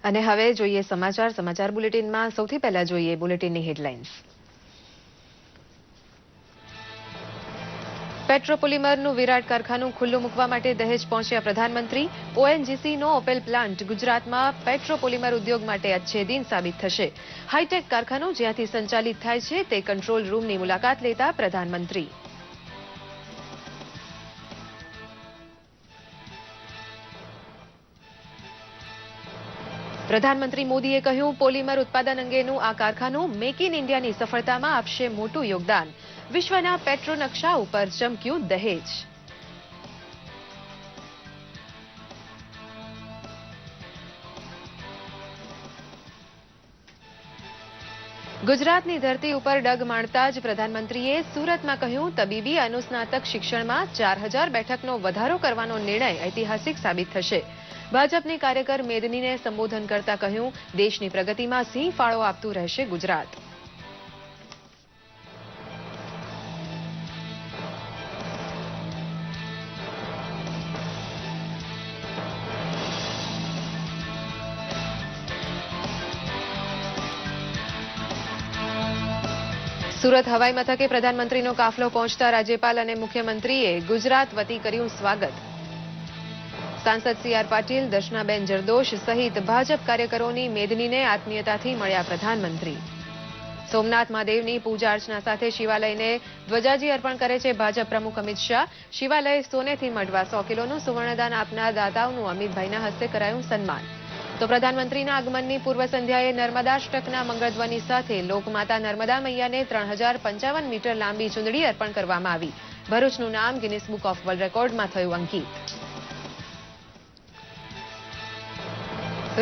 અને હવે જોઈએ સમાચાર બુલેટિનમાં સૌથી પહેલા જોઈએ બુલેટિનની હેડલાઇન્સ। પેટ્રોપોલિમરનું વિરાટ કારખાનું ખુલ્લું મૂકવા માટે દહેજ પહોંચ્યા પ્રધાનમંત્રી। ઓએનજીસીનો ઓપેલ પ્લાન્ટ ગુજરાતમાં પેટ્રોપોલિમર ઉદ્યોગ માટે અચ્છેદીન સાબિત થશે। હાઈટેક કારખાનું જ્યાંથી સંચાલિત થાય છે તે કંટ્રોલ રૂમની મુલાકાત લેતા પ્રધાનમંત્રી। પ્રધાનમંત્રી મોદીએ કહ્યું, પોલિમર ઉત્પાદન અંગેનું આ કારખાનું મેક ઇન ઇન્ડિયાની સફળતામાં આપશે મોટું યોગદાન। વિશ્વના પેટ્રો નકશા ઉપર ચમક્યું દહેજ। ગુજરાતની ધરતી ઉપર ડગ માણતા જ પ્રધાનમંત્રીએ સુરતમાં કહ્યું, તબીબી અનુસ્નાતક શિક્ષણમાં 4000 બેઠકનો વધારો કરવાનો નિર્ણય ઐતિહાસિક સાબિત થશે। ભાજપની કાર્યકર મેદનીને સંબોધન કરતા કહ્યું, દેશની પ્રગતિમાં સિંહ ફાળો આપતું રહેશે ગુજરાત। સુરત હવાઈ મથકે પ્રધાનમંત્રીનો કાફલો પહોંચતા રાજ્યપાલ અને મુખ્યમંત્રીએ ગુજરાત વતી કર્યું સ્વાગત। સાંસદ સી.આર. પાટીલ, દર્શનાબેન જરદોશ સહિત ભાજપ કાર્યકરોની મેદનીને આત્મીયતાથી મળ્યા પ્રધાનમંત્રી। સોમનાથ મહાદેવની પૂજા અર્ચના સાથે શિવાલયને ધ્વજાજી અર્પણ કરે છે ભાજપ પ્રમુખ અમિત શાહ। શિવાલય સોનેથી મઢવા 100 કિલોનું સુવર્ણદાન આપનાર દાતાઓનું અમિતભાઈના હસ્તે કરાયું સન્માન। તો પ્રધાનમંત્રીના આગમનની પૂર્વ સંધ્યાએ નર્મદાષ્ટકના મંગળધ્વનિ સાથે લોકમાતા નર્મદા મૈયાને 3055 મીટર લાંબી ચુંદડી અર્પણ કરવામાં આવી। ભરૂચનું નામ ગિનિસ બુક ઓફ વર્લ્ડ રેકોર્ડમાં થયું અંકિત।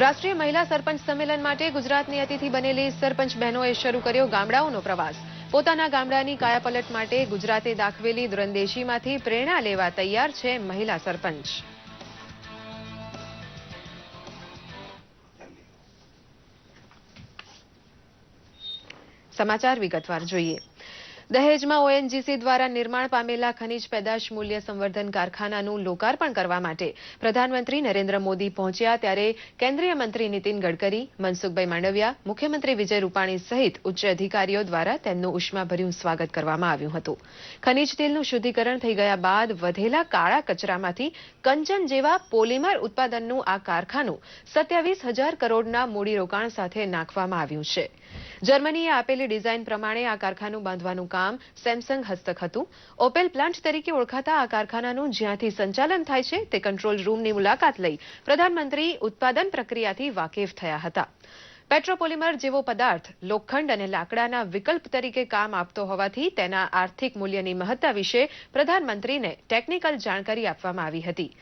રાષ્ટ્રીય મહિલા સરપંચ સંમેલન માટે ગુજરાતની અતિથિ બનેલી સરપંચ બહેનોએ શરૂ કર્યો ગામડાઓનો પ્રવાસ। પોતાના ગામડાની કાયાપલટ માટે ગુજરાતે દાખવેલી દૂરંદેશીમાંથી પ્રેરણા લેવા તૈયાર છે મહિલા સરપંચ। સમાચાર વિગતવાર જોઈએ। દહેજમાં ઓએનજીસી દ્વારા નિર્માણ પામેલા ખનીજ પેદાશ મૂલ્ય સંવર્ધન કારખાનાનું લોકાર્પણ કરવા માટે પ્રધાનમંત્રી નરેન્દ્ર મોદી પહોંચ્યા ત્યારે કેન્દ્રીય મંત્રી નીતિન ગડકરી, મનસુખભાઈ માંડવિયા, મુખ્યમંત્રી વિજય રૂપાણી સહિત ઉચ્ચ અધિકારીઓ દ્વારા તેમનું ઉષ્માભર્યું સ્વાગત કરવામાં આવ્યું હતું। ખનીજ તેલનું શુદ્ધિકરણ થઈ ગયા બાદ વધેલા કાળા કચરામાંથી કંચન જેવા પોલિમર ઉત્પાદનનું આ કારખાનું 27,000 કરોડના મૂડીરોકાણ સાથે નાખવામાં આવ્યું છે। જર્મનીએ આપેલી ડિઝાઇન પ્રમાણે આ કારખાનું બાંધવાનું કામ સેમસંગ હસ્તક હતું। ઓપેલ પ્લાન્ટ તરીકે ઓળખાતા આ કારખાનાનું જ્યાંથી સંચાલન થાય છે તે કંટ્રોલ રૂમની મુલાકાત લઈ પ્રધાનમંત્રી ઉત્પાદન પ્રક્રિયાથી વાકેફ થયા હતા। પેટ્રોપોલિમર જેવો પદાર્થ લોખંડ અને લાકડાના વિકલ્પ તરીકે કામ આપતો હોવાથી તેના આર્થિક મૂલ્યની મહત્તા વિશે પ્રધાનમંત્રીને ટેકનિકલ જાણકારી આપવામાં આવી હતી।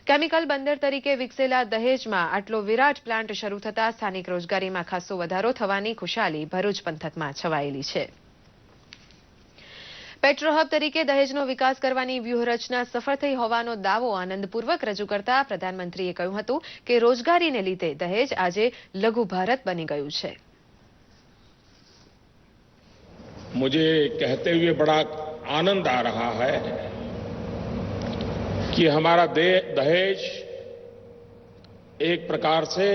કેમિકલ બંદર તરીકે વિકસેલા દહેજમાં આટલો વિરાટ પ્લાન્ટ શરૂ થતા સ્થાનિક રોજગારીમાં ખાસો વધારો થવાની ખુશાલી ભરૂચ પંથકમાં છવાયેલી છે। પેટ્રો હબ તરીકે દહેજનો વિકાસ કરવાની વ્યૂહરચના સફળ થઈ હોવાનો દાવો આનંદપૂર્વક રજૂ કરતા પ્રધાનમંત્રીએ કહ્યું હતું કે રોજગારીને લીધે દહેજ આજે લઘુ ભારત બની ગયું છે। मुझे कहते हुए बड़ा आनंद आ रहा है कि हमारा दहेज एक प्रकार से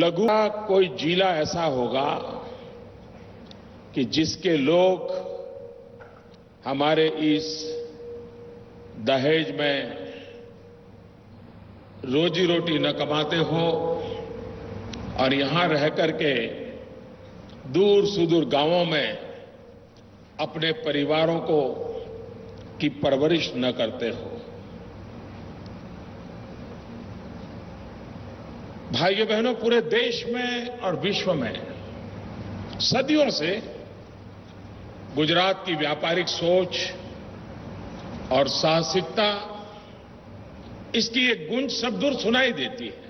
लघु कोई जिला ऐसा होगा कि जिसके लोग हमारे इस दहेज में रोजी रोटी न कमाते हो और यहां रह करके दूर सुदूर गांवों में अपने परिवारों को की परवरिश न करते हो। भाइयों बहनों, पूरे देश में और विश्व में सदियों से गुजरात की व्यापारिक सोच और साहसिकता इसकी एक गूंज सब दूर सुनाई देती है।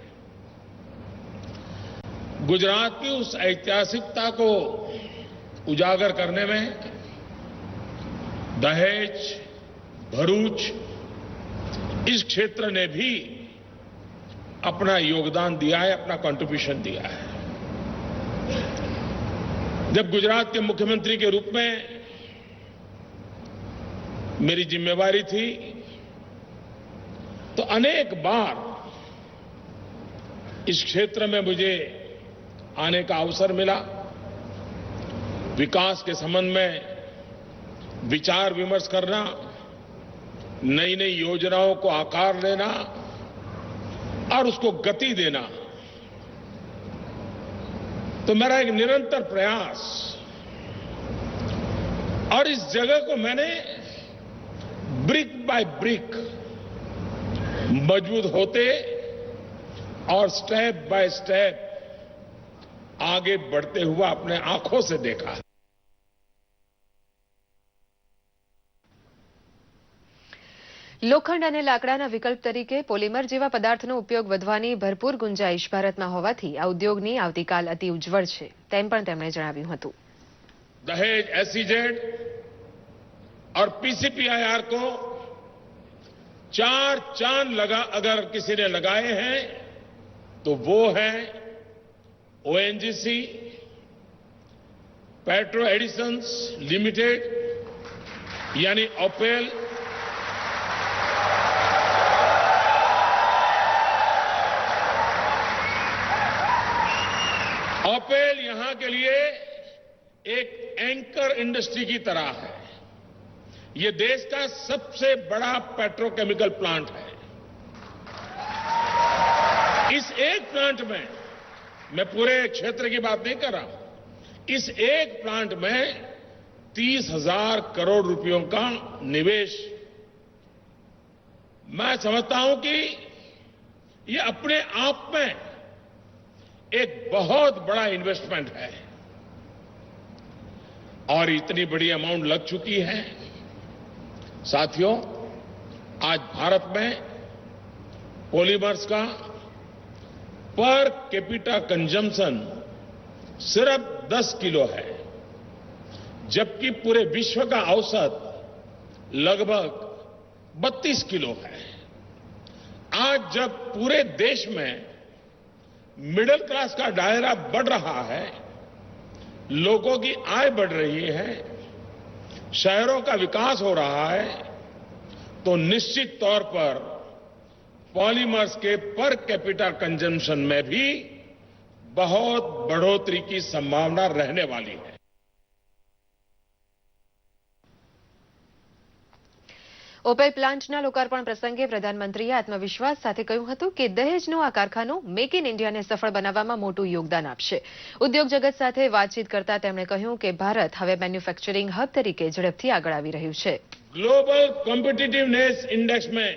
गुजरात की उस ऐतिहासिकता को उजागर करने में दहेज, भरूच इस क्षेत्र ने भी अपना योगदान दिया है, अपना कंट्रीब्यूशन दिया है। जब गुजरात के मुख्यमंत्री के रूप में मेरी जिम्मेवारी थी तो अनेक बार इस क्षेत्र में मुझे आने का अवसर मिला। विकास के संबंध में विचार विमर्श करना, नई नई योजनाओं को आकार देना और उसको गति देना, तो मेरा एक निरंतर प्रयास। और इस जगह को मैंने ब्रिक बाय ब्रिक मजबूत होते और स्टेप बाय स्टेप आगे बढ़ते हुआ अपने आंखों से देखा है। લોખંડ અને લાકડાના વિકલ્પ તરીકે પોલિમર જેવા પદાર્થનો ઉપયોગ વધવાની ભરપૂર ગુંજાઈશ ભારતમાં હોવાથી આ ઉદ્યોગની આવતીકાલ અતિ ઉજ્જવળ છે તેમ પણ તેમણે જણાવ્યું હતું। दहेज एसईजेड और पीसीपीआईआर को 4 चांद अगर किसी ने लगाए हैं तो वो है ओएनजीसी, पेट्रो एडिशंस लिमिटेड यानी ओपेल, ओपेल यहां के लिए एक एंकर इंडस्ट्री की तरह है। ये देश का सबसे बड़ा पेट्रोकेमिकल प्लांट है। इस एक प्लांट में, मैं पूरे क्षेत्र की बात नहीं कर रहा हूं, इस एक प्लांट में 30,000 करोड़ रुपयों का निवेश, मैं समझता हूं कि ये अपने आप में एक बहुत बड़ा इन्वेस्टमेंट है। और इतनी बड़ी अमाउंट लग चुकी है। साथियों, आज भारत में पॉलीमर्स का पर कैपिटा कंजम्पशन सिर्फ 10 किलो है, जबकि पूरे विश्व का औसत लगभग 32 किलो है। आज जब पूरे देश में मिडिल क्लास का दायरा बढ़ रहा है, लोगों की आय बढ़ रही है, शहरों का विकास हो रहा है, तो निश्चित तौर पर पॉलीमर्स के पर कैपिटा कंजम्पशन में भी बहुत बढ़ोतरी की संभावना रहने वाली है। ઓપેલ પ્લાન્ટના લોકાર્પણ પ્રસંગે પ્રધાનમંત્રીએ આત્મવિશ્વાસ સાથે કહ્યું હતું કે દહેજનું આ કારખાનું મેક ઇન ઇન્ડિયાને સફળ બનાવવામાં મોટું યોગદાન આપશે। ઉદ્યોગ જગત સાથે વાતચીત કરતા તેમણે કહ્યું કે ભારત હવે મેન્યુફેક્ચરિંગ હબ તરીકે ઝડપથી આગળ આવી રહ્યું છે। ग्लोबल कॉम्पिटिटिवनेस इंडेक्स में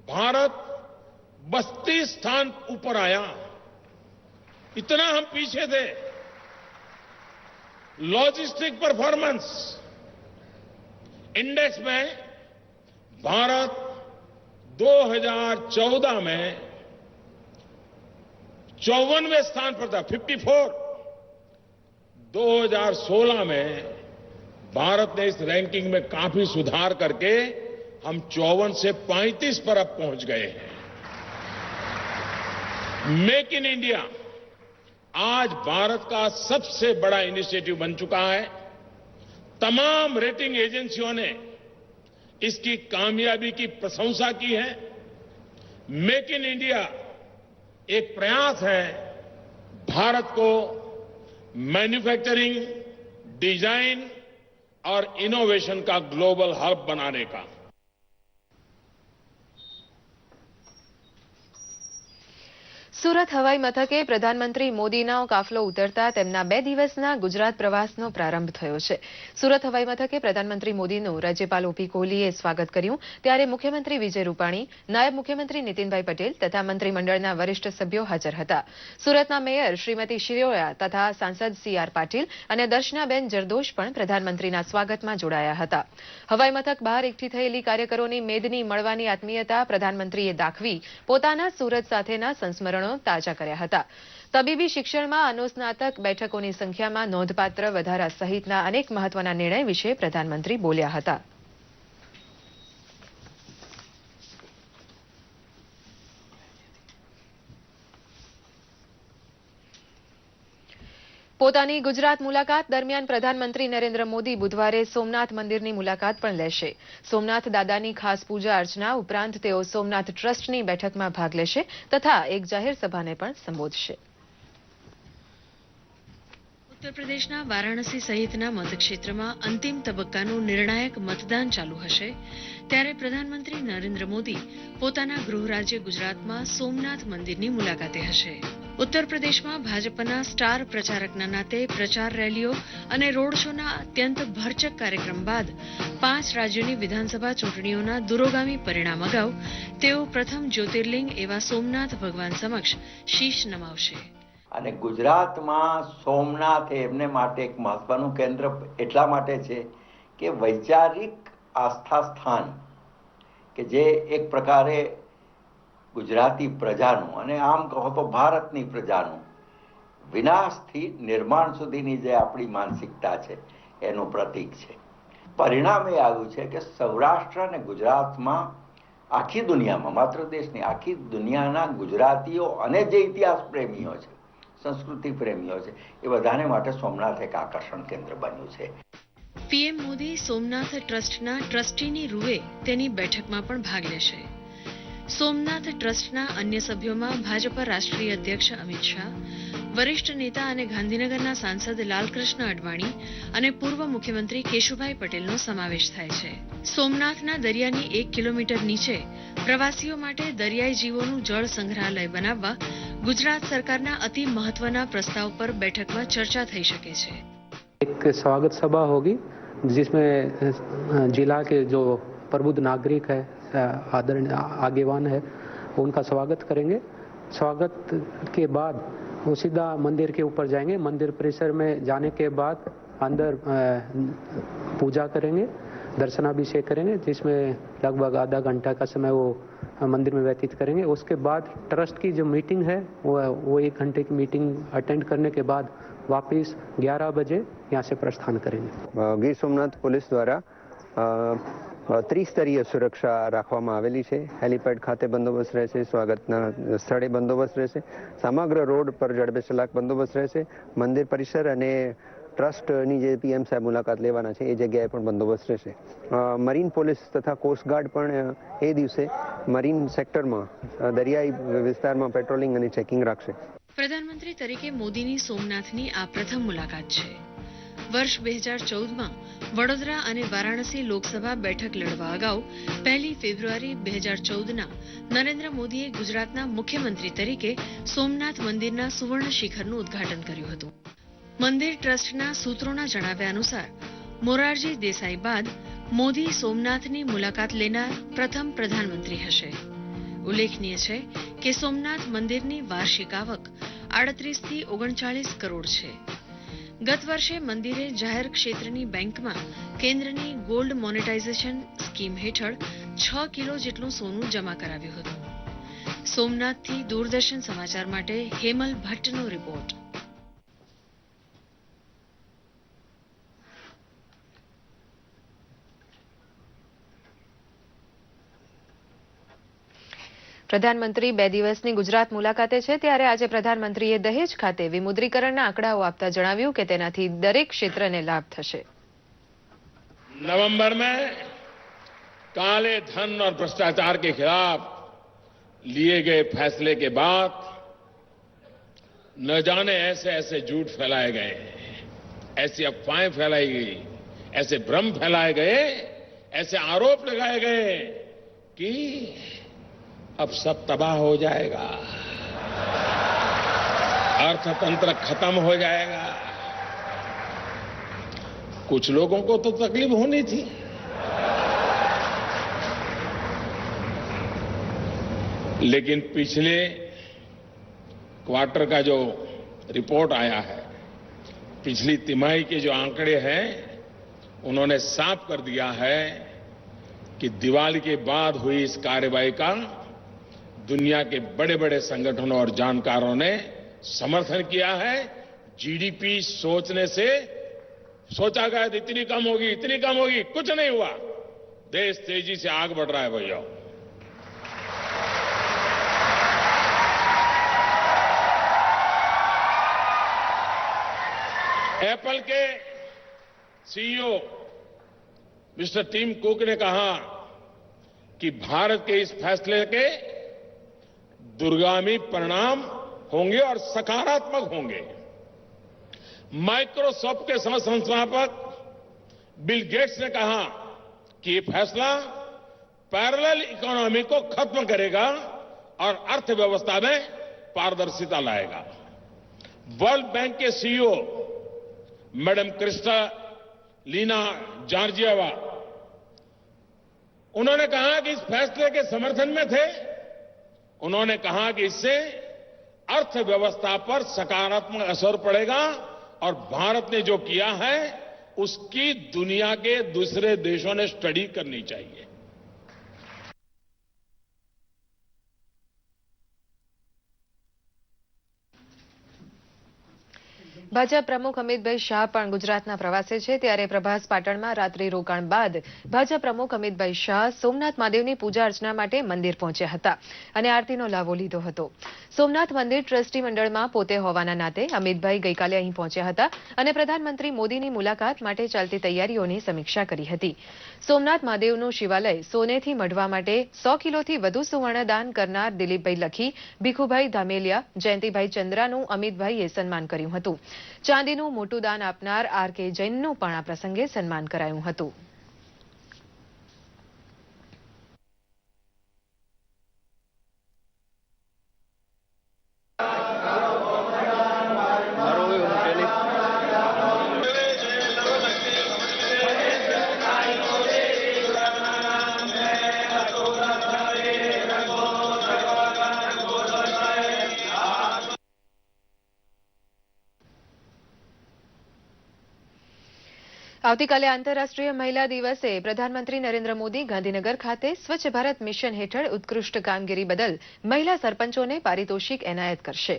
भारत 32 स्थान ऊपर आया। इतना हम पीछे थे। लॉजिस्टिक परफॉर्मेंस इंडेक्स में भारत 2014 में 54वें स्थान पर था, 54। 2016 में भारत ने इस रैंकिंग में काफी सुधार करके हम 54 से 35 पर अब पहुंच गए हैं। मेक इन इंडिया आज भारत का सबसे बड़ा इनिशिएटिव बन चुका है। तमाम रेटिंग एजेंसियों ने इसकी कामयाबी की प्रशंसा की है। मेक इन इंडिया एक प्रयास है भारत को मैन्युफैक्चरिंग, डिजाइन और इनोवेशन का ग्लोबल हब बनाने का। સુરત હવાઈ મથકે પ્રધાનમંત્રી મોદીનો કાફલો ઉતરતા તેમના 2 દિવસના ગુજરાત પ્રવાસનો પ્રારંભ થયો છે। સુરત હવાઈ મથકે પ્રધાનમંત્રી મોદીનું રાજ્યપાલ ઓપી કોહલીએ સ્વાગત કર્યું, ત્યારે મુખ્યમંત્રી વિજય રૂપાણી, નાયબ મુખ્યમંત્રી નીતિનભાઈ પટેલ તથા મંત્રીમંડળના વરિષ્ઠ સભ્યો હાજર હતા। સુરતના મેયર શ્રીમતી શિરોયા તથા સાંસદ CR પાટીલ અને દર્શનાબેન જરદોશ પણ પ્રધાનમંત્રીના સ્વાગતમાં જોડાયા હતા। હવાઈ મથક બહાર એકઠી થયેલી કાર્યકરોની મેદની મળવાની આત્મીયતા પ્રધાનમંત્રીએ દાખવી પોતાના સુરત સાથેના સંસ્મરણો તાજા કર્યા હતા। તબીબી શિક્ષણમાં અનુસ્નાતક બેઠકોની સંખ્યામાં નોંધપાત્ર વધારા સહિતના અનેક મહત્વના નિર્ણય વિશે પ્રધાનમંત્રી બોલ્યા હતા। પોતાની ગુજરાત મુલાકાત દરમિયાન પ્રધાનમંત્રી નરેન્દ્ર મોદી બુધવારે સોમનાથ મંદિરની મુલાકાત પણ લેશે. સોમનાથ દાદાની ખાસ પૂજા અર્ચના ઉપરાંત તેઓ સોમનાથ ટ્રસ્ટની બેઠકમાં ભાગ લેશે તથા એક જાહેર સભાને પણ સંબોધશે. ઉત્તર પ્રદેશના વારાણસી સહિતના મતક્ષેત્રમાં અંતિમ તબક્કાનું નિર્ણાયક મતદાન ચાલુ હશે ત્યારે પ્રધાનમંત્રી નરેન્દ્ર મોદી પોતાના ગૃહ રાજ્ય ગુજરાતમાં સોમનાથ મંદિરની મુલાકાતે હશે. ઉત્તર પ્રદેશમાં ભાજપના સ્ટાર પ્રચારકના નાતે પ્રચાર રેલીઓ અને રોડ શોના અત્યંત ભરચક કાર્યક્રમ બાદ 5 રાજ્યોની વિધાનસભા ચૂંટણીઓના દૂરોગામી પરિણામ અગાઉ તેઓ પ્રથમ જ્યોતિર્લિંગ એવા સોમનાથ ભગવાન સમક્ષ શીશ નમાવશે. અને ગુજરાતમાં સોમનાથ એમને માટે એક મહત્વનું કેન્દ્ર એટલા માટે છે કે વૈચારિક આસ્થા સ્થાન કે જે એક પ્રકારે ગુજરાતી પ્રજાનું અને આમ કહો તો ભારતની પ્રજાનું વિનાશથી નિર્માણ સુધીની જે આપણી માનસિકતા છે એનું પ્રતીક છે. પરિણામ એ આવ્યું છે કે સૌરાષ્ટ્ર અને ગુજરાતમાં આખી દુનિયામાં, માત્ર દેશની આખી દુનિયાના ગુજરાતીઓ અને જે ઇતિહાસ પ્રેમીઓ છે, સંસ્કૃતિ પ્રેમીઓ છે, એ બધાને માટે સોમનાથ એક આકર્ષણ કેન્દ્ર બન્યું છે. પીએમ મોદી સોમનાથ ટ્રસ્ટના ટ્રસ્ટીની રૂએ તેની બેઠકમાં પણ ભાગ લેશે. સોમનાથ ટ્રસ્ટના અન્ય સભ્યોમાં ભાજપા રાષ્ટ્રીય અધ્યક્ષ અમિત શાહ, વરિષ્ઠ નેતા અને ગાંધીનગરના સાંસદ લાલકૃષ્ણ અડવાણી અને પૂર્વ મુખ્યમંત્રી કેશુભાઈ પટેલનો સમાવેશ થાય છે. સોમનાથના દરિયાની 1 કિલોમીટર નીચે પ્રવાસીઓ માટે દરિયાઈ જીવોનું જળ સંગ્રહાલય બનાવવા ગુજરાત સરકારના અતિ મહત્વના प्रस्ताव पर बैठक में चर्चा થઈ શકે છે. एक स्वागत सभा होगी जिसमें जिला के जो प्रबुद्ध नागरिक है, आदरणीय आगेवान है, उनका स्वागत करेंगे. स्वागत के बाद वो सीधा मंदिर के ऊपर जाएंगे. मंदिर परिसर में जाने के बाद अंदर पूजा करेंगे, दर्शनाभिषेक करेंगे, जिसमें लगभग आधा घंटा का समय वो मंदिर में व्यतीत करेंगे. उसके बाद ट्रस्ट की जो मीटिंग है वो 1 घंटे की मीटिंग अटेंड करने के बाद वापस 11 बजे यहाँ से प्रस्थान करेंगे. ગીર સોમનાથ પોલીસ દ્વારા ત્રિસ્તરીય સુરક્ષા રાખવામાં આવેલી છે. હેલીપેડ ખાતે બંદોબસ્ત રહેશે, સ્વાગતના સ્થળે બંદોબસ્ત રહેશે, સમગ્ર રોડ પર જડબેસલાક બંદોબસ્ત રહેશે. મંદિર પરિસર અને ટ્રસ્ટની જે પીએમ સાહેબ મુલાકાત લેવાના છે એ જગ્યાએ પણ બંદોબસ્ત રહેશે. મરીન પોલીસ તથા કોસ્ટગાર્ડ પણ એ દિવસે મરીન સેક્ટરમાં દરિયાઈ વિસ્તારમાં પેટ્રોલિંગ અને ચેકિંગ રાખશે. પ્રધાનમંત્રી તરીકે મોદીની સોમનાથની આ પ્રથમ મુલાકાત છે. વર્ષ 2014માં વડોદરા અને વારાણસી લોકસભા બેઠક લડવા અગાઉ 1 ફેબ્રુઆરી 2014ના નરેન્દ્ર મોદીએ ગુજરાતના મુખ્યમંત્રી તરીકે સોમનાથ મંદિરના સુવર્ણ શિખરનું ઉદ્ઘાટન કર્યું હતું. મંદિર ટ્રસ્ટના સૂત્રોના જણાવ્યા અનુસાર મોરારજી દેસાઈ બાદ મોદી સોમનાથની મુલાકાત લેનાર પ્રથમ પ્રધાનમંત્રી હશે. ઉલ્લેખનીય છે કે સોમનાથ મંદિરની વાર્ષિક આવક 38 થી 39 કરોડ છે. ગત વર્ષે મંદિરે જાહેર ક્ષેત્રની બેંકમાં કેન્દ્રની ગોલ્ડ મોનેટાઇઝેશન સ્કીમ હેઠળ 6 કિલો જેટલું સોનું જમા કરાવ્યું હતું. સોમનાથથી દૂરદર્શન સમાચાર માટે હેમલ ભટ્ટનો રિપોર્ટ. પ્રધાનમંત્રી 2 દિવસની ગુજરાત મુલાકાતે છે ત્યારે આજે પ્રધાનમંત્રીએ દહેજ ખાતે વિમુદ્રીકરણના આંકડાઓ આપતા જણાવ્યું કે તેનાથી દરેક ક્ષેત્રને લાભ થશે. नवंबर में काले धन और भ्रष्टाचार के खिलाफ लिए गए फैसले के बाद न जाने ऐसे ऐसे झूठ फैलाए गए, ऐसी अफवाहें फैलाई गई, ऐसे भ्रम फैलाए गए, ऐसे आरोप लगाए गए कि अब सब तबाह हो जाएगा, अर्थतंत्र खत्म हो जाएगा. कुछ लोगों को तो तकलीफ होनी थी, लेकिन पिछले क्वार्टर का जो रिपोर्ट आया है, पिछली तिमाही के जो आंकड़े हैं, उन्होंने साफ कर दिया है कि दिवाली के बाद हुई इस कार्रवाई का दुनिया के बड़े बड़े संगठनों और जानकारों ने समर्थन किया है. जीडीपी सोचने से सोचा गया था इतनी कम होगी, कुछ नहीं हुआ. देश तेजी से आगे बढ़ रहा है भैया. एप्पल के सीईओ मिस्टर टिम कुक ने कहा कि भारत के इस फैसले के दूरगामी परिणाम होंगे और सकारात्मक होंगे। माइक्रोसॉफ्ट के सह संस्थापक बिल गेट्स ने कहा कि ये फैसला पैरेलल इकोनॉमी को खत्म करेगा और अर्थव्यवस्था में पारदर्शिता लाएगा। वर्ल्ड बैंक के सीईओ मैडम क्रिस्टालिना जॉर्जिएवा, उन्होंने कहा कि इस फैसले के समर्थन में थे। उन्होंने कहा कि इससे अर्थव्यवस्था पर सकारात्मक असर पड़ेगा और भारत ने जो किया है उसकी दुनिया के दूसरे देशों ने स्टडी करनी चाहिए। ભાજપ પ્રમુખ અમિતભાઈ શાહ પણ ગુજરાતના પ્રવાસે છે, ત્યારે પ્રભાસ પાટણમાં રાત્રિ રોકાણ બાદ ભાજપ પ્રમુખ અમિતભાઈ શાહ સોમનાથ મહાદેવની પૂજા અર્ચના માટે મંદિર પહોંચ્યા હતા અને આરતીનો લાભો લીધો હતો. સોમનાથ મંદિર ટ્રસ્ટી મંડળમાં પોતે હોવાના નાતે અમિતભાઈ ગઈકાલે અહીં પહોંચ્યા હતા અને પ્રધાનમંત્રી મોદીની મુલાકાત માટે ચાલતી તૈયારીઓની સમીક્ષા કરી હતી. સોમનાથ મહાદેવનું શિવાલય સોનેથી મઢવા માટે 100 કિલોથી વધુ સુવર્ણ દાન કરનાર દિલીપભાઈ લખી, ભીખુભાઈ ધામેલિયા, જયંતિભાઈ ચંદ્રાનું અમિતભાઈએ સન્માન કર્યું હતું. ચાંદીનું મોટું દાન આપનાર આર.કે. જૈનનું પણ આ પ્રસંગે સન્માન કરાયું હતું. આવતીકાલે આંતરરાષ્ટ્રીય મહિલા દિવસે પ્રધાનમંત્રી નરેન્દ્ર મોદી ગાંધીનગર ખાતે સ્વચ્છ ભારત મિશન હેઠળ ઉત્કૃષ્ટ કામગીરી બદલ મહિલા સરપંચોને પારિતોષિક એનાયત કરશે.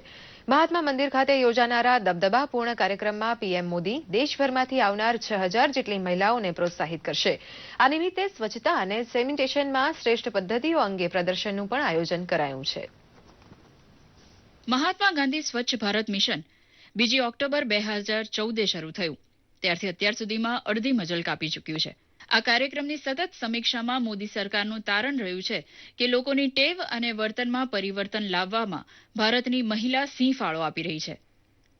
મહાત્મા મંદિર ખાતે યોજાનારા દબદબાપૂર્ણ કાર્યક્રમમાં પીએમ મોદી દેશભરમાંથી આવનાર 6000 જેટલી મહિલાઓને પ્રોત્સાહિત કરશે. આ નિમિત્તે સ્વચ્છતા અને સેનિટેશનમાં શ્રેષ્ઠ પદ્ધતિઓ અંગે પ્રદર્શનનું પણ આયોજન કરાયું છે. મહાત્મા ગાંધી સ્વચ્છ ભારત મિશન 2 ઓક્ટોબર 2014 શરૂ થયું. ત્યારથી અત્યાર સુધીમાં અડધી મજલ કાપી ચૂક્યું છે. આ કાર્યક્રમની સતત સમીક્ષામાં મોદી સરકારનું તારણ રહ્યું છે કે લોકોની ટેવ અને વર્તનમાં પરિવર્તન લાવવામાં ભારતની મહિલા સિંહ ફાળો આપી રહી છે.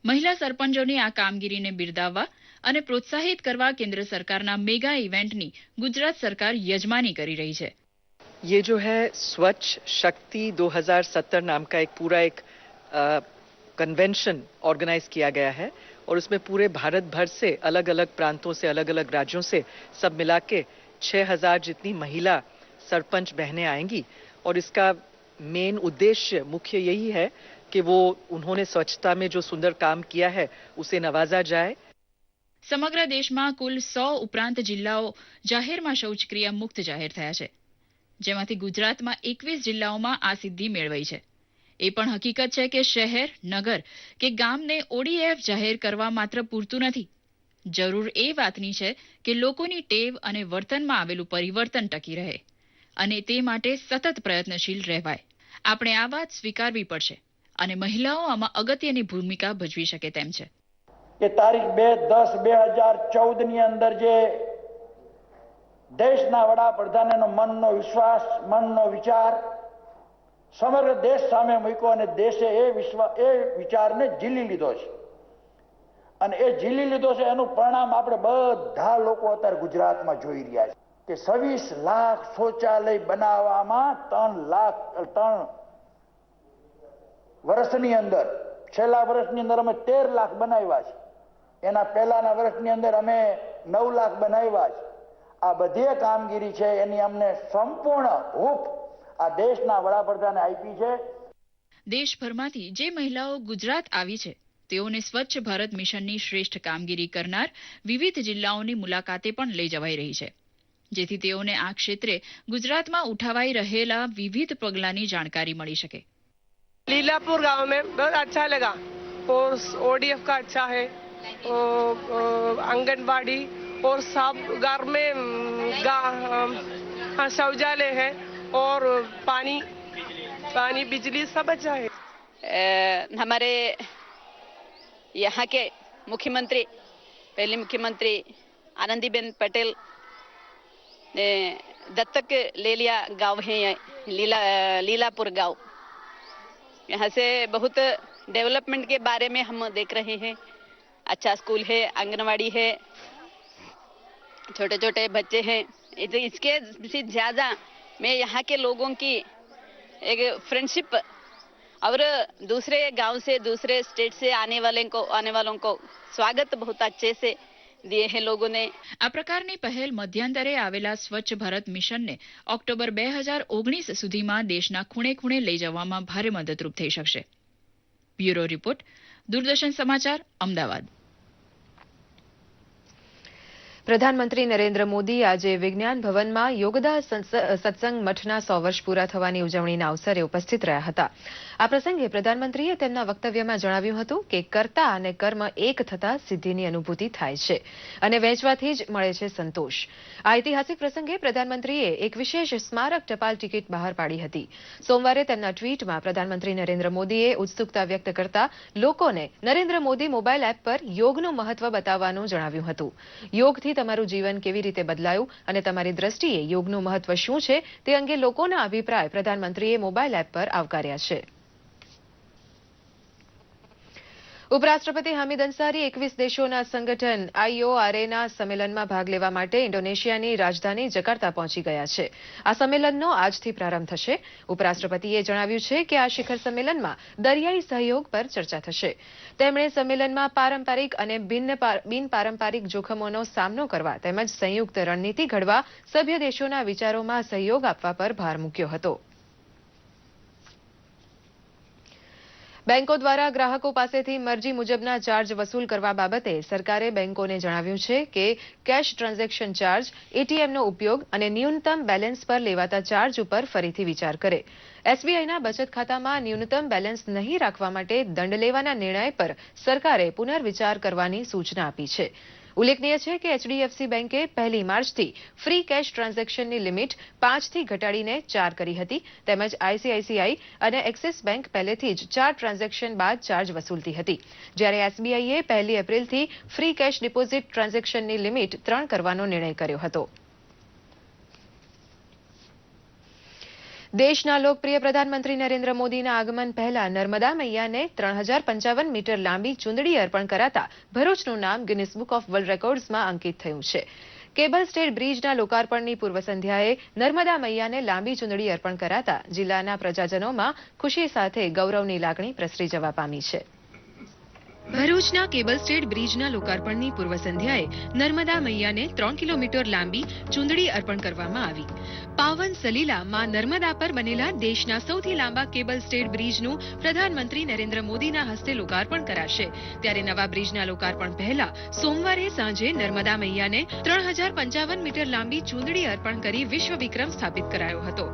મહિલા સરપંચોની આ કામગીરીને બિરદાવવા અને પ્રોત્સાહિત કરવા કેન્દ્ર સરકારના મેગા ઇવેન્ટની ગુજરાત સરકાર યજમાની કરી રહી છે. ये जो है स्वच्छ शक्ति 2070 नाम का एक पूरा एक कन्वेंशन ऑर्गेनाइज किया गया है और उसमें पूरे भारत भर से अलग अलग प्रांतों से अलग अलग राज्यों से सब मिला के 6000 जितनी महिला सरपंच बहनें आएंगी और इसका मेन उद्देश्य मुख्य यही है कि वो उन्होंने स्वच्छता में जो सुंदर काम किया है उसे नवाजा जाए. સમગ્ર દેશમાં કુલ 100 ઉપરાંત જિલ્લાઓ જાહેરમાં શૌચક્રિયા મુક્ત જાહેર થયા છે, જેમાંથી ગુજરાતમાં 21 જિલ્લાઓમાં આ સિદ્ધિ મેળવાઈ છે. એ પણ હકીકત છે કે શહેર, નગર કે ગામને ઓડીએફ જાહેર કરવા માત્ર પૂરતું નથી. જરૂર એ વાતની છે કે લોકોની ટેવ અને વર્તનમાં આવેલું પરિવર્તન ટકી રહે અને તે માટે સતત પ્રયત્નશીલ રહેવાય. આપણે આ વાત સ્વીકારવી પડશે અને મહિલાઓ આમાં અગત્યની ભૂમિકા ભજવી શકે તેમ છે. કે તારીખ 2/10/2014 ની અંદર જે દેશના વડાપ્રધાનનો મનનો વિશ્વાસ, મનનો વિચાર સમગ્ર દેશ સામે મૂક્યો અને દેશે એ વિચારને ઝીલી લીધો છે અને એ ઝીલી લીધો છે એનું પરિણામ આપણે બધા લોકો અત્યારે ગુજરાતમાં જોઈ રહ્યા છે કે 26 લાખ શૌચાલય બનાવવામાં 3 વર્ષની અંદર, છેલ્લા વર્ષની અંદર અમે 13 લાખ બનાવ્યા છે. એના પહેલાના વર્ષની અંદર અમે 9 લાખ બનાવ્યા છે. આ બધી કામગીરી છે એની અમને સંપૂર્ણ હૂફ આ દેશના વડાપ્રધાને આપી છે. દેશભરમાંથી જે મહિલાઓ ગુજરાત આવી છે તેઓને સ્વચ્છ ભારત મિશનની શ્રેષ્ઠ કામગીરી કરનાર વિવિધ જિલ્લાઓની મુલાકાતે પણ લઈ જવાઈ રહી છે, જેથી તેઓને આ ક્ષેત્રે ગુજરાતમાં ઉઠાવાઈ રહેલા વિવિધ પગલાંની જાણકારી મળી શકે. लीलापुर गांव में बहुत अच्छा लगा और ओडीएफ का अच्छा है और आंगनबाड़ी और सब घर में शौचालय है और पानी बिजली सब अच्छा है. हमारे यहाँ के मुख्यमंत्री पहले मुख्यमंत्री आनंदीबेन पटेल ने दत्तक ले लिया गांव है लीलापुर गांव। यहाँ से बहुत डेवलपमेंट के बारे में हम देख रहे हैं। अच्छा स्कूल है, आंगनवाड़ी है, छोटे छोटे बच्चे हैं। इसके से ज्यादा मैं यहाँ के लोगों की एक फ्रेंडशिप और दूसरे गांव से दूसरे स्टेट से आने वालों को स्वागत बहुत अच्छे से दिए हैं लोगों ने। આ પ્રકારની પહેલ મધ્યાંતરે આવેલા સ્વચ્છ ભારત મિશનને ઓક્ટોબર 2019 સુધીમાં દેશના ખૂણે ખૂણે લઈ જવામાં ભારે મદદરૂપ થઈ શકશે. બ્યુરો રિપોર્ટ, દૂરદર્શન સમાચાર, અમદાવાદ. પ્રધાનમંત્રી નરેન્દ્ર મોદી આજે વિજ્ઞાન ભવનમાં યોગદા સત્સંગ મઠના 100 વર્ષ પૂરા થવાની ઉજવણીના અવસરે ઉપસ્થિત રહ્યા હતા. આ પ્રસંગે પ્રધાનમંત્રીએ તેમના વક્તવ્યમાં જણાવ્યું હતું કે કર્તા અને કર્મ એક થતા સિદ્ધિની અનુભૂતિ થાય છે અને વહેંચવાથી જ મળે છે સંતોષ. આ ઐતિહાસિક પ્રસંગે પ્રધાનમંત્રીએ એક વિશેષ સ્મારક ટપાલ ટિકિટ બહાર પાડી હતી. સોમવારે તેમના ટ્વીટમાં પ્રધાનમંત્રી નરેન્દ્ર મોદીએ ઉત્સુકતા વ્યક્ત કરતા લોકોને નરેન્દ્ર મોદી મોબાઈલ એપ પર યોગનું મહત્વ બતાવવાનું જણાવ્યું હતું. યોગથી તમારું જીવન કેવી રીતે બદલાયું અને તમારી દ્રષ્ટિએ યોગનું મહત્વ શું છે તે અંગે લોકોના અભિપ્રાય પ્રધાનમંત્રીએ મોબાઈલ એપ પર આવકાર્યા છે. ઉપરાષ્ટ્રપતિ હામિદ અંસારી 21 દેશોના સંગઠન IORAના સંમેલનમાં ભાગ લેવા માટે ઇન્ડોનેશિયાની રાજધાની જકાર્તા પહોંચી ગયા છે. આ સંમેલનનો આજથી પ્રારંભ થશે. ઉપરાષ્ટ્રપતિએ જણાવ્યું છે કે આ શિખર સંમેલનમાં દરિયાઈ સહયોગ પર ચર્ચા થશે. તેમણે સંમેલનમાં પારંપરિક અને બિનપારંપરિક જોખમોનો સામનો કરવા તેમજ સંયુક્ત રણનીતિ ઘડવા સભ્ય દેશોના વિચારોમાં સહયોગ આપવા પર ભાર મૂક્યો હતો. બેંકો દ્વારા ગ્રાહકો પાસેથી મરજી મુજબના ચાર્જ વસૂલ કરવા બાબતે સરકારે બેંકોને જણાવ્યું છે કે કેશ ટ્રાન્ઝેક્શન ચાર્જ, એટીએમનો ઉપયોગ અને ન્યૂનતમ બેલેન્સ પર લેવાતા ચાર્જ ઉપર ફરીથી વિચાર કરે. એસબીઆઈના બચત ખાતામાં ન્યૂનતમ બેલેન્સ નહીં રાખવા માટે દંડ લેવાના નિર્ણય પર સરકારે પુનર્વિચાર કરવાની સૂચના આપી છે. ઉલ્લેખનીય છે કે એચડીએફસી બેંકે 1 માર્ચથી ફ્રી કેશ ટ્રાન્ઝેક્શનની લિમિટ 5 થી ઘટાડીને 4 કરી હતી. તેમજ આઈસીઆઈસીઆઈ અને એક્સિસ બેંક પહેલેથી જ 4 ટ્રાન્ઝેક્શન બાદ ચાર્જ વસૂલતી હતી. જ્યારે એસબીઆઈએ 1 એપ્રિલથી ફ્રી કેશ ડિપોઝિટ ટ્રાન્ઝેક્શનની લિમિટ 3 કરવાનો નિર્ણય કર્યો હતો. દેશના લોકપ્રિય પ્રધાનમંત્રી નરેન્દ્ર મોદીના આગમન પહેલા નર્મદા મૈયાને 3055 મીટર લાંબી ચૂંદડી અર્પણ કરાતા ભરૂચનું નામ ગિનિસ બુક ઓફ વર્લ્ડ રેકોર્ડ્સમાં અંકિત થયું છે. કેબલ સ્ટેટ બ્રિજના લોકાર્પણની પૂર્વ સંધ્યાએ નર્મદા મૈયાને લાંબી ચૂંદડી અર્પણ કરાતા જિલ્લાના પ્રજાજનોમાં ખુશી સાથે ગૌરવની લાગણી પ્રસરી જવા પામી છે. ભરૂચના કેબલ સ્ટેટ બ્રિજના લોકાર્પણની પૂર્વ સંધ્યાએ નર્મદા મૈયાને 3 કિલોમીટર લાંબી ચૂંદડી અર્પણ કરવામાં આવી. પાવન સલીલા માં નર્મદા પર બનેલા દેશના સૌથી લાંબા કેબલ સ્ટેટ બ્રિજનું પ્રધાનમંત્રી નરેન્દ્ર મોદીના હસ્તે લોકાર્પણ કરાશે. ત્યારે નવા બ્રિજના લોકાર્પણ પહેલા સોમવારે સાંજે નર્મદા મૈયાને 3055 મીટર લાંબી ચૂંદડી અર્પણ કરી વિશ્વ વિક્રમ સ્થાપિત કરાયો હતો.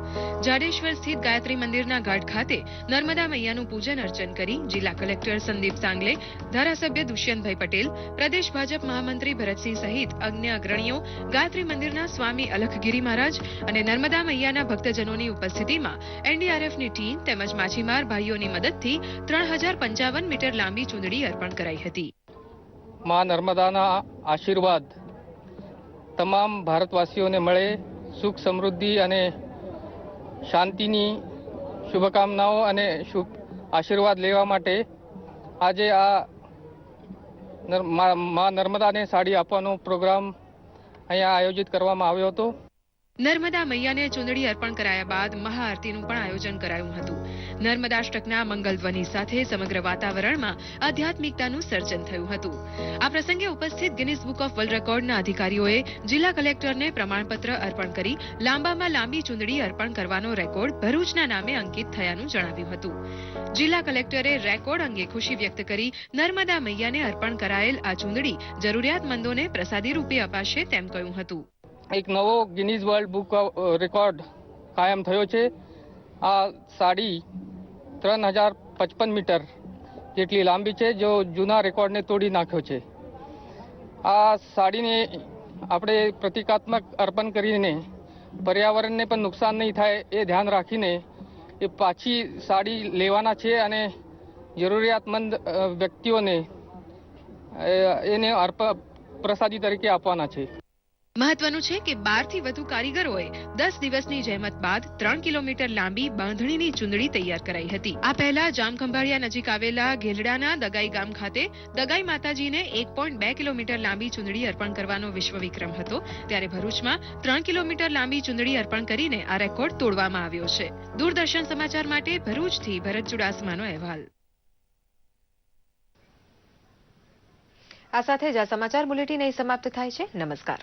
જાડેશ્વર સ્થિત ગાયત્રી મંદિરના ઘાટ ખાતે નર્મદા મૈયાનું પૂજન અર્ચન કરી જિલ્લા કલેક્ટર સંદીપ સાંગલે, ધારાસભ્ય દુષ્યંતભાઈ પટેલ, પ્રદેશ ભાજપ મહામંત્રી ભરતસિંહ સહિત અન્ય અગ્રણીઓ, ગાયત્રી મંદિરના સ્વામી અલખગીરી મહારાજ અને નર્મદા મૈયાના ભક્તજનોની ઉપસ્થિતિમાં એનડીઆરએફની ટીમ તેમજ માછીમાર ભાઈઓની મદદથી 3055 મીટર લાંબી ચૂંદડી અર્પણ કરાઈ હતી. માં નર્મદાના આશીર્વાદ તમામ ભારતવાસીઓને મળે, સુખ સમૃદ્ધિ અને શાંતિની શુભકામનાઓ અને આશીર્વાદ લેવા માટે આજે આ માં નર્મદાને સાડી આપવાનો પ્રોગ્રામ અહીંયા આયોજિત કરવામાં આવ્યો હતો. નર્મદા મૈયાને ચૂંદડી અર્પણ કરાયા બાદ મહાઆરતીનું પણ આયોજન કરાયું હતું. નર્મદાષ્ટકના મંગલધ્વનિ સાથે સમગ્ર વાતાવરણમાં આધ્યાત્મિકતાનું સર્જન થયું હતું. આ પ્રસંગે ઉપસ્થિત ગિનિસ બુક ઓફ વર્લ્ડ રેકોર્ડના અધિકારીઓએ જિલ્લા કલેક્ટરને પ્રમાણપત્ર અર્પણ કરી લાંબામાં લાંબી ચૂંદડી અર્પણ કરવાનો રેકોર્ડ ભરૂચના નામે અંકિત થયાનું જણાવ્યું હતું. જિલ્લા કલેક્ટરે રેકોર્ડ અંગે ખુશી વ્યક્ત કરી નર્મદા મૈયાને અર્પણ કરાયેલ આ ચૂંદડી જરૂરિયાતમંદોને પ્રસાદી રૂપે અપાશે તેમ કહ્યું હતું. એક નવો ગિનીઝ વર્લ્ડ બુક રેકોર્ડ કાયમ થયો છે. આ સાડી 3055 મીટર જેટલી લાંબી છે, જો જૂના રેકોર્ડને તોડી નાખ્યો છે. આ સાડીને આપણે પ્રતિકાત્મક અર્પણ કરીને પર્યાવરણને પણ નુકસાન નહીં થાય એ ધ્યાન રાખીને એ પાછી સાડી લેવાના છે અને જરૂરિયાતમંદ વ્યક્તિઓને એને પ્રસાદી તરીકે આપવાના છે. મહત્વનું છે કે 12 થી વધુ કારીગરોએ 10 દિવસની જહેમત બાદ 3 કિલોમીટર લાંબી બાંધણીની ચૂંદડી તૈયાર કરાઈ હતી. આ પહેલા જામખંભાળિયા નજીક આવેલા ઘેલડાના દગાઈ ગામ ખાતે દગાઈ માતાજીને 1.2 કિલોમીટર લાંબી ચૂંદડી અર્પણ કરવાનો વિશ્વ વિક્રમ હતો. ત્યારે ભરૂચમાં 3 કિલોમીટર લાંબી ચૂંદડી અર્પણ કરીને આ રેકોર્ડ તોડવામાં આવ્યો છે. દૂરદર્શન સમાચાર માટે ભરૂચથી ભરત ચુડાસમાનો અહેવાલ. આ સાથે જ આ સમાચાર બુલેટિન અહીં સમાપ્ત થાય છે. નમસ્કાર.